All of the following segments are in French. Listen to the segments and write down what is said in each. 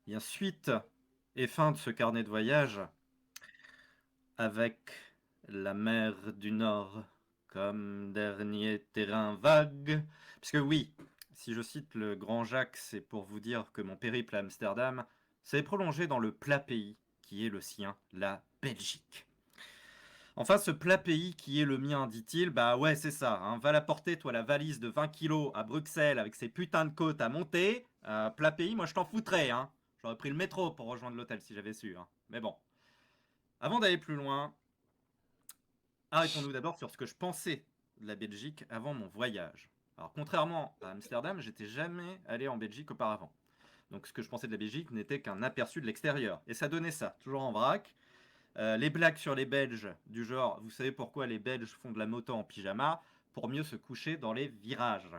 Bien, suite et fin de ce carnet de voyage avec la mer du Nord comme dernier terrain vague. Puisque oui, si je cite le grand Jacques, c'est pour vous dire que mon périple à Amsterdam s'est prolongé dans le plat pays qui est le sien, la Belgique. Enfin, ce plat pays qui est le mien, dit-il, bah ouais, c'est ça, hein, va la porter, toi, la valise de 20 kilos à Bruxelles avec ses putains de côtes à monter. Plat pays, moi je t'en foutrais, hein. J'aurais pris le métro pour rejoindre l'hôtel si j'avais su, hein. Mais bon. Avant d'aller plus loin, arrêtons-nous d'abord sur ce que je pensais de la Belgique avant mon voyage. Alors, contrairement à Amsterdam, j'étais jamais allé en Belgique auparavant. Donc, ce que je pensais de la Belgique n'était qu'un aperçu de l'extérieur. Et ça donnait ça, toujours en vrac. Les blagues sur les Belges, du genre, vous savez pourquoi les Belges font de la moto en pyjama? Pour mieux se coucher dans les virages.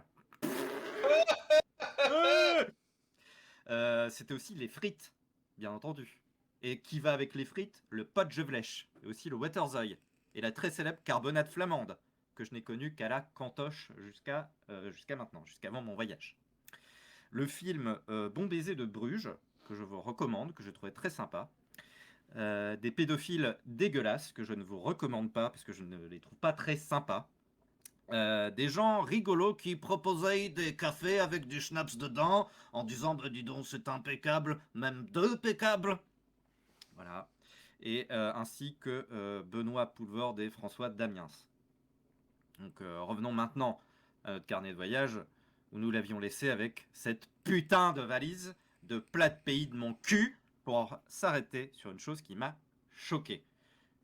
C'était aussi les frites, bien entendu. Et qui va avec les frites? Le potgevlech, et aussi le waterzooi, et la très célèbre carbonade flamande, que je n'ai connue qu'à la cantoche jusqu'à maintenant, jusqu'avant mon voyage. Le film Bon baiser de Bruges, que je vous recommande, que je trouvais très sympa. Des pédophiles dégueulasses, que je ne vous recommande pas, parce que je ne les trouve pas très sympas. Des gens rigolos qui proposaient des cafés avec du schnapps dedans en disant bah, dis donc c'est impeccable, même deux peccables. Voilà. Et ainsi que Benoît Poulvord et François Damiens. Donc revenons maintenant à notre carnet de voyage où nous l'avions laissé avec cette putain de valise de plat de pays de mon cul pour s'arrêter sur une chose qui m'a choqué.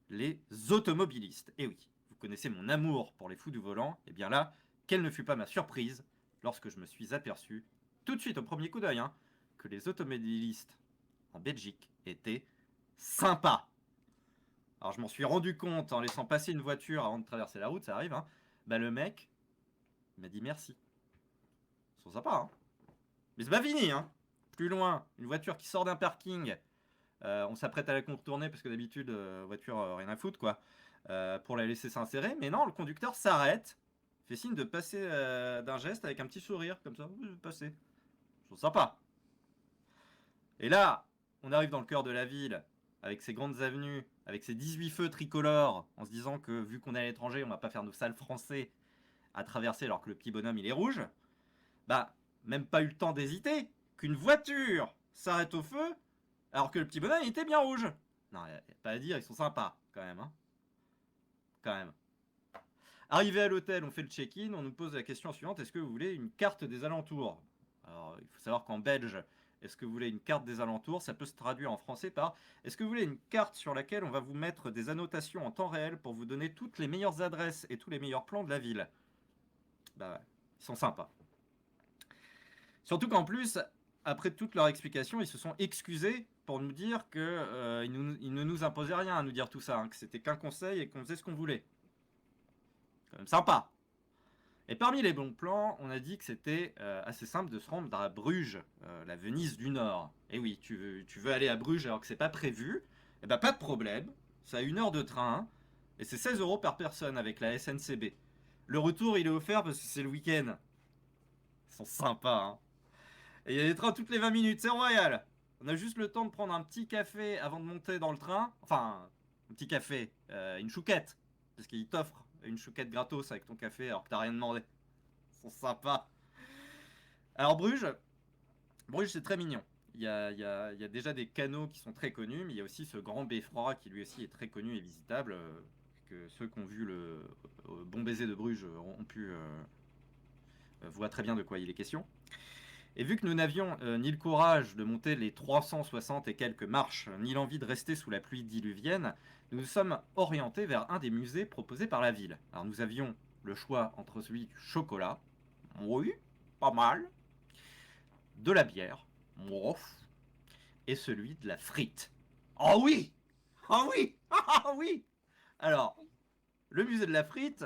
Les automobilistes. Et oui, vous connaissez mon amour pour les fous du volant, et bien là, quelle ne fut pas ma surprise lorsque je me suis aperçu, tout de suite au premier coup d'œil, hein, que les automobilistes en Belgique étaient sympas. Alors je m'en suis rendu compte en laissant passer une voiture avant de traverser la route, ça arrive, hein. Bah le mec m'a dit merci. Ils sont sympas, hein. Mais c'est pas fini, hein. Plus loin, une voiture qui sort d'un parking. On s'apprête à la contourner parce que d'habitude, voiture, rien à foutre, quoi. Pour la laisser s'insérer. Mais non, le conducteur s'arrête, fait signe de passer d'un geste avec un petit sourire, comme ça. Oui, je vais passer. Je trouve sympa. Et là, on arrive dans le cœur de la ville, avec ses grandes avenues, avec ses 18 feux tricolores, en se disant que vu qu'on est à l'étranger, on va pas faire nos sales français à traverser alors que le petit bonhomme il est rouge. Bah, même pas eu le temps d'hésiter, qu'une voiture s'arrête au feu, alors que le petit bonhomme il était bien rouge. Non, y a pas à dire, ils sont sympas, quand même, hein. Quand même. Arrivé à l'hôtel, on fait le check-in, on nous pose la question suivante, est-ce que vous voulez une carte des alentours? Alors, il faut savoir qu'en belge, est-ce que vous voulez une carte des alentours? Ça peut se traduire en français par est-ce que vous voulez une carte sur laquelle on va vous mettre des annotations en temps réel pour vous donner toutes les meilleures adresses et tous les meilleurs plans de la ville? Bah ouais, ils sont sympas. Surtout qu'en plus, après toute leur explication, ils se sont excusés pour nous dire que ils ne nous imposaient rien à nous dire tout ça, hein, que c'était qu'un conseil et qu'on faisait ce qu'on voulait. Quand même sympa. Et parmi les bons plans, on a dit que c'était assez simple de se rendre à Bruges, la Venise du Nord. Et oui, tu veux aller à Bruges alors que c'est pas prévu, et ben pas de problème, ça a 1 heure de train, et c'est 16 euros par personne avec la SNCB. Le retour, il est offert parce que c'est le week-end. Ils sont sympas, hein. Et il y a des trains toutes les 20 minutes, c'est royal. On a juste le temps de prendre un petit café avant de monter dans le train. Enfin, un petit café, une chouquette. Parce qu'ils t'offrent une chouquette gratos avec ton café alors que t'as rien demandé. Ils sont sympas. Alors Bruges c'est très mignon. Il y a déjà des canaux qui sont très connus, mais il y a aussi ce grand beffroi qui lui aussi est très connu et visitable, que ceux qui ont vu le bon baiser de Bruges ont pu voient très bien de quoi il est question. Et vu que nous n'avions ni le courage de monter les 360 et quelques marches, ni l'envie de rester sous la pluie diluvienne, nous nous sommes orientés vers un des musées proposés par la ville. Alors nous avions le choix entre celui du chocolat, oui, pas mal, de la bière, mouf, et celui de la frite. Oh oui. Oh oui. Ah oui. Alors, le musée de la frite,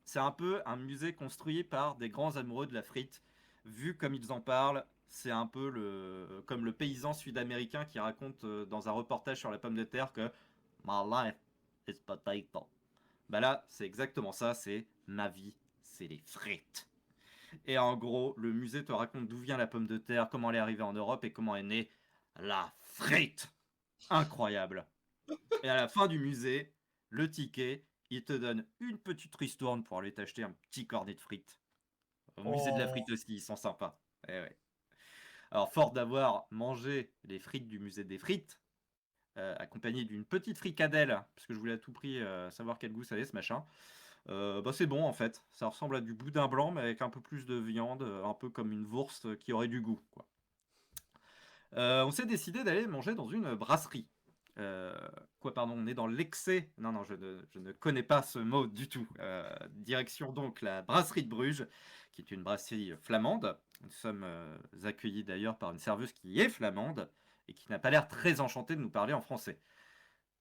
c'est un peu un musée construit par des grands amoureux de la frite. Vu comme ils en parlent, c'est un peu comme le paysan sud-américain qui raconte dans un reportage sur la pomme de terre que My life is potato. Bah là, c'est exactement ça, c'est ma vie, c'est les frites. Et en gros, le musée te raconte d'où vient la pomme de terre, comment elle est arrivée en Europe et comment est née la frite! Incroyable! Et à la fin du musée, le ticket, il te donne une petite ristourne pour aller t'acheter un petit cornet de frites. Au musée de la Oh, frite aussi, ils sont sympas. Eh ouais. Alors, fort d'avoir mangé les frites du musée des frites, accompagné d'une petite fricadelle, parce que je voulais à tout prix savoir quel goût ça avait ce machin, bah c'est bon en fait. Ça ressemble à du boudin blanc, mais avec un peu plus de viande, un peu comme une wurst qui aurait du goût, quoi. On s'est décidé d'aller manger dans une brasserie. Euh, Quoi, pardon, on est dans l'excès. Non, non, je ne connais pas ce mot du tout. Direction donc la brasserie de Bruges, qui est une brasserie flamande. Nous sommes accueillis d'ailleurs par une serveuse qui est flamande et qui n'a pas l'air très enchantée de nous parler en français.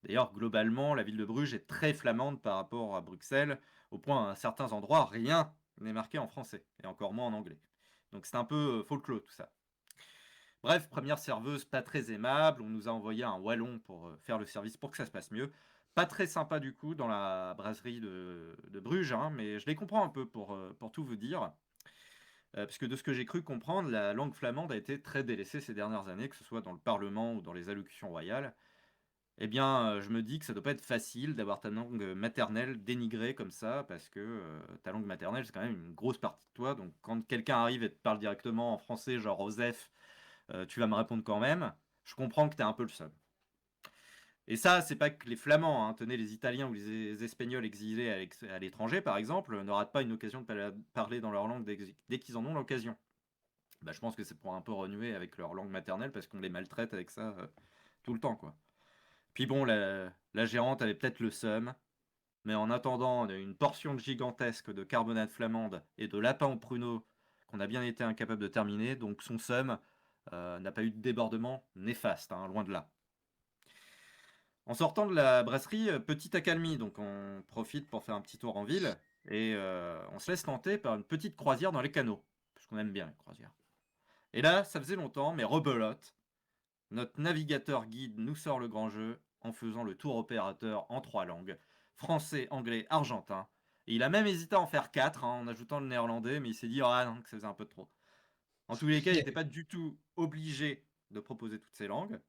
D'ailleurs, globalement, la ville de Bruges est très flamande par rapport à Bruxelles, au point à certains endroits, rien n'est marqué en français, et encore moins en anglais. Donc c'est un peu folklore tout ça. Bref, première serveuse pas très aimable, on nous a envoyé un wallon pour faire le service pour que ça se passe mieux. Pas très sympa du coup dans la brasserie de Bruges, hein, mais je les comprends un peu pour tout vous dire. Parce que de ce que j'ai cru comprendre, la langue flamande a été très délaissée ces dernières années, que ce soit dans le Parlement ou dans les allocutions royales. Eh bien, je me dis que ça doit pas être facile d'avoir ta langue maternelle dénigrée comme ça, parce que ta langue maternelle, c'est quand même une grosse partie de toi. Donc quand quelqu'un arrive et te parle directement en français, genre Osef, tu vas me répondre quand même. Je comprends que tu es un peu le seul. Et ça, c'est pas que les Flamands, hein. Tenez, les Italiens ou les Espagnols exilés à l'étranger, par exemple, ne ratent pas une occasion de parler dans leur langue dès qu'ils en ont l'occasion. Bah, je pense que c'est pour un peu renouer avec leur langue maternelle parce qu'on les maltraite avec ça tout le temps, quoi. Puis bon, la gérante avait peut-être le seum, mais en attendant une portion gigantesque de carbonate flamande et de lapin au pruneau qu'on a bien été incapable de terminer, donc son seum n'a pas eu de débordement néfaste, hein, loin de là. En sortant de la brasserie, petite accalmie, donc on profite pour faire un petit tour en ville et on se laisse tenter par une petite croisière dans les canaux, parce qu'on aime bien les croisières. Et là, ça faisait longtemps, mais rebelote, notre navigateur guide nous sort le grand jeu en faisant le tour opérateur en 3 langues, français, anglais, argentin. Et il a même hésité à en faire 4, hein, en ajoutant le néerlandais, mais il s'est dit ah non, que ça faisait un peu trop. En tous les cas, il n'était pas du tout obligé de proposer toutes ces langues.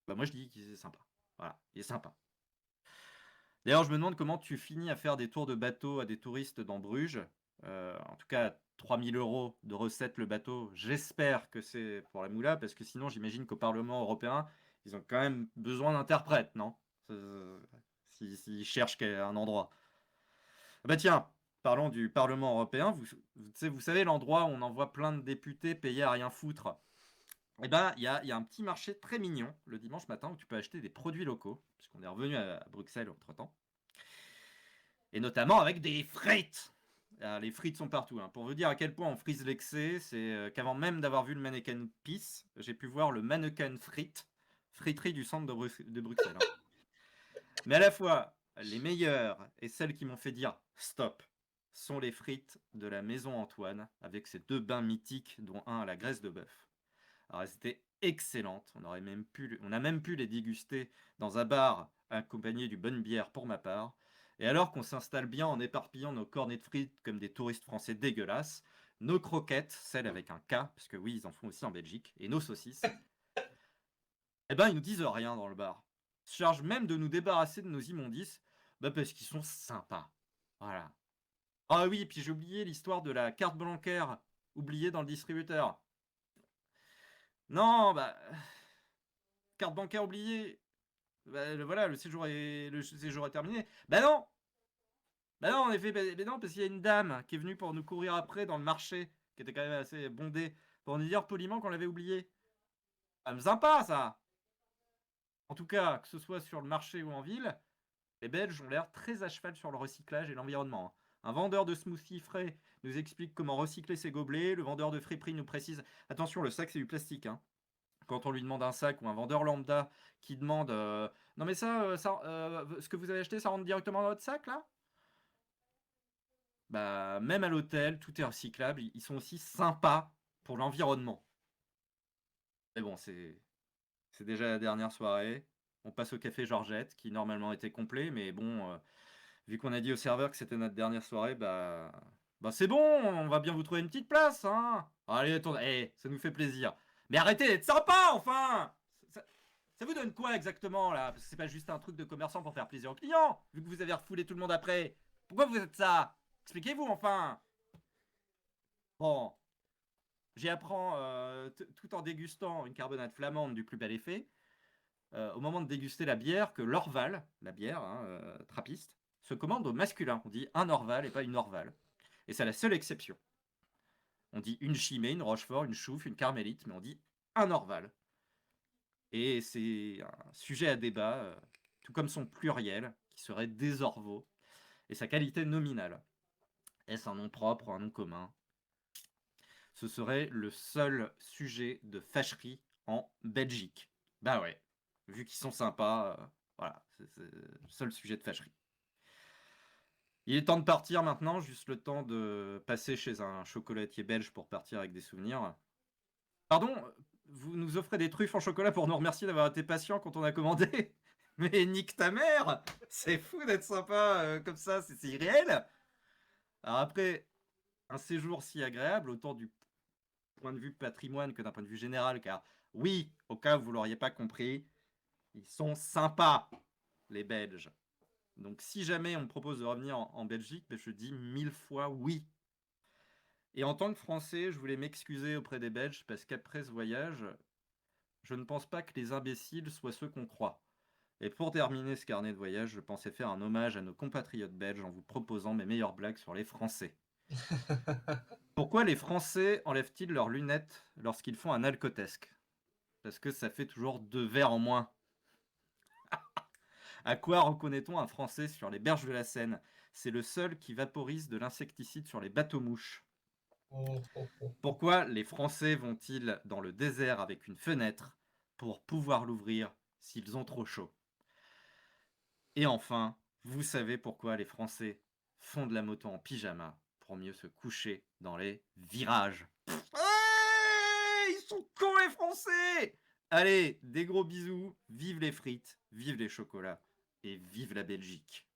Bah moi je dis qu'il est sympa. Voilà, il est sympa. D'ailleurs, je me demande comment tu finis à faire des tours de bateau à des touristes dans Bruges. En tout cas, 3 000 € de recettes le bateau. J'espère que c'est pour la moula, parce que sinon, j'imagine qu'au Parlement européen, ils ont quand même besoin d'interprètes, non? S'ils cherchent un endroit. Ah bah tiens, parlons du Parlement européen. Vous savez, l'endroit où on envoie plein de députés payés à rien foutre. Eh ben, il y a un petit marché très mignon le dimanche matin où tu peux acheter des produits locaux, puisqu'on est revenu à Bruxelles entre-temps. Et notamment avec des frites. Ah, les frites sont partout, hein. Pour vous dire à quel point on frise l'excès, c'est qu'avant même d'avoir vu le mannequin Peace, j'ai pu voir le mannequin frites, friterie du centre de Bruxelles, hein. Mais à la fois, les meilleures et celles qui m'ont fait dire stop sont les frites de la maison Antoine, avec ses 2 bains mythiques, dont un à la graisse de bœuf. Alors elles étaient excellentes, on a même pu les déguster dans un bar accompagné d'une bonne bière pour ma part. Et alors qu'on s'installe bien en éparpillant nos cornets de frites comme des touristes français dégueulasses, nos croquettes, celles avec un K, parce que oui, ils en font aussi en Belgique, et nos saucisses, eh ben ils nous disent rien dans le bar. Ils se chargent même de nous débarrasser de nos immondices, bah parce qu'ils sont sympas. Voilà. Ah oui, et puis j'ai oublié l'histoire de la carte bancaire oubliée dans le distributeur. Non, bah, carte bancaire oubliée. Bah, voilà, le séjour est terminé. Bah non! Bah non, en effet, bah non, parce qu'il y a une dame qui est venue pour nous courir après dans le marché, qui était quand même assez bondé, pour nous dire poliment qu'on l'avait oublié. Ça me sympa, ça! En tout cas, que ce soit sur le marché ou en ville, les Belges ont l'air très à cheval sur le recyclage et l'environnement, hein. Un vendeur de smoothies frais nous explique comment recycler ses gobelets, le vendeur de friperie nous précise attention, le sac c'est du plastique, hein. Quand on lui demande un sac, ou un vendeur lambda qui demande non mais ce que vous avez acheté, ça rentre directement dans votre sac là? Bah même à l'hôtel, tout est recyclable, ils sont aussi sympas pour l'environnement. Mais bon, c'est déjà la dernière soirée. On passe au café Georgette, qui normalement était complet, mais bon, vu qu'on a dit au serveur que c'était notre dernière soirée, bah c'est bon, on va bien vous trouver une petite place, hein. Allez, attends, ça nous fait plaisir. Mais arrêtez d'être sympa, enfin ça vous donne quoi exactement, là? Parce que c'est pas juste un truc de commerçant pour faire plaisir aux clients, vu que vous avez refoulé tout le monde après. Pourquoi vous êtes ça? Expliquez-vous, enfin. Bon, j'y apprends, tout en dégustant une carbonate flamande du plus bel effet, au moment de déguster la bière, que l'Orval, la bière, hein, trappiste, se commande au masculin. On dit un Orval et pas une Orval. Et c'est la seule exception. On dit une Chimay, une Rochefort, une Chouffe, une Carmélite, mais on dit un Orval. Et c'est un sujet à débat, tout comme son pluriel, qui serait des Orvaux, et sa qualité nominale. Est-ce un nom propre ou un nom commun? Ce serait le seul sujet de fâcherie en Belgique. Bah ouais, vu qu'ils sont sympas, voilà, c'est le seul sujet de fâcherie. Il est temps de partir maintenant, juste le temps de passer chez un chocolatier belge pour partir avec des souvenirs. Pardon, vous nous offrez des truffes en chocolat pour nous remercier d'avoir été patient quand on a commandé? Mais nique ta mère! C'est fou d'être sympa comme ça, c'est irréel! Alors après, un séjour si agréable, autant du point de vue patrimoine que d'un point de vue général, car oui, au cas où vous l'auriez pas compris, ils sont sympas, les Belges. Donc si jamais on me propose de revenir en Belgique, ben, je dis 1000 fois oui. Et en tant que Français, je voulais m'excuser auprès des Belges parce qu'après ce voyage, je ne pense pas que les imbéciles soient ceux qu'on croit. Et pour terminer ce carnet de voyage, je pensais faire un hommage à nos compatriotes belges en vous proposant mes meilleures blagues sur les Français. Pourquoi les Français enlèvent-ils leurs lunettes lorsqu'ils font un alcotesque? Parce que ça fait toujours 2 verres en moins. À quoi reconnaît-on un Français sur les berges de la Seine? C'est le seul qui vaporise de l'insecticide sur les bateaux-mouches. Oh, oh, oh. Pourquoi les Français vont-ils dans le désert avec une fenêtre pour pouvoir l'ouvrir s'ils ont trop chaud? Et enfin, vous savez pourquoi les Français font de la moto en pyjama pour mieux se coucher dans les virages? Ouais, ils sont cons les Français! Allez, des gros bisous, vive les frites, vive les chocolats et vive la Belgique.